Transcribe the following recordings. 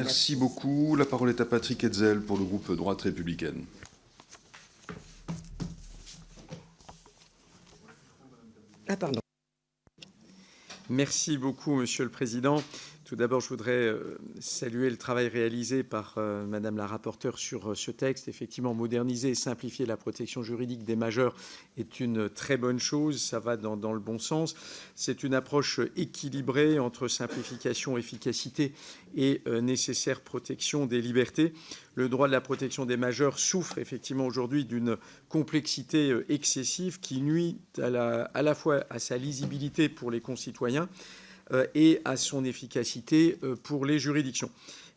Merci beaucoup. La parole est à Patrick Hetzel pour le groupe Droite républicaine. Ah, pardon. Merci beaucoup, Monsieur le Président. Tout d'abord, je voudrais saluer le travail réalisé par Madame la rapporteure sur ce texte. Effectivement, moderniser et simplifier la protection juridique des majeurs est une très bonne chose. Ça va dans le bon sens. C'est une approche équilibrée entre simplification, efficacité et nécessaire protection des libertés. Le droit de la protection des majeurs souffre effectivement aujourd'hui d'une complexité excessive qui nuit à la fois à sa lisibilité pour les concitoyens et à son efficacité pour les juridictions.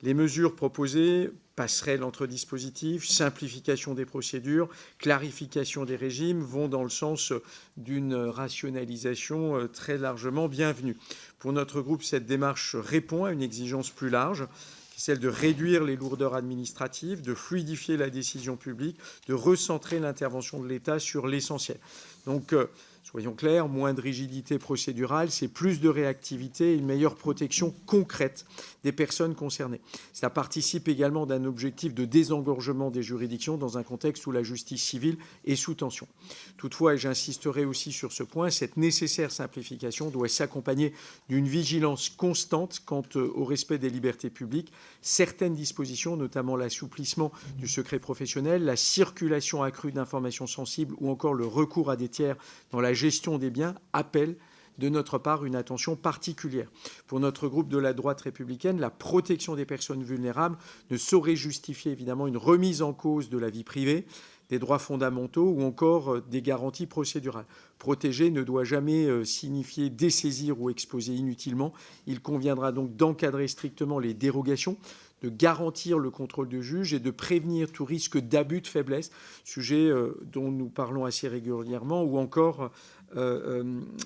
Les mesures proposées, passerelles entre dispositifs, simplification des procédures, clarification des régimes, vont dans le sens d'une rationalisation très largement bienvenue. Pour notre groupe, cette démarche répond à une exigence plus large, qui est celle de réduire les lourdeurs administratives, de fluidifier la décision publique, de recentrer l'intervention de l'État sur l'essentiel. Donc, soyons clairs, moins de rigidité procédurale, c'est plus de réactivité et une meilleure protection concrète des personnes concernées. Ça participe également d'un objectif de désengorgement des juridictions dans un contexte où la justice civile est sous tension. Toutefois, et j'insisterai aussi sur ce point, cette nécessaire simplification doit s'accompagner d'une vigilance constante quant au respect des libertés publiques. Certaines dispositions, notamment l'assouplissement du secret professionnel, la circulation accrue d'informations sensibles ou encore le recours à des tiers dans la gestion des biens, appellent de notre part une attention particulière. Pour notre groupe de la droite républicaine, la protection des personnes vulnérables ne saurait justifier évidemment une remise en cause de la vie privée, des droits fondamentaux ou encore des garanties procédurales. Protéger ne doit jamais signifier dessaisir ou exposer inutilement. Il conviendra donc d'encadrer strictement les dérogations, de garantir le contrôle du juge et de prévenir tout risque d'abus de faiblesse, sujet dont nous parlons assez régulièrement, ou encore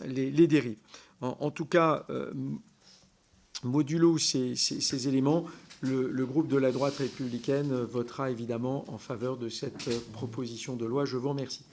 les dérives. En tout cas, modulo ces éléments, le groupe de la droite républicaine votera évidemment en faveur de cette proposition de loi. Je vous remercie.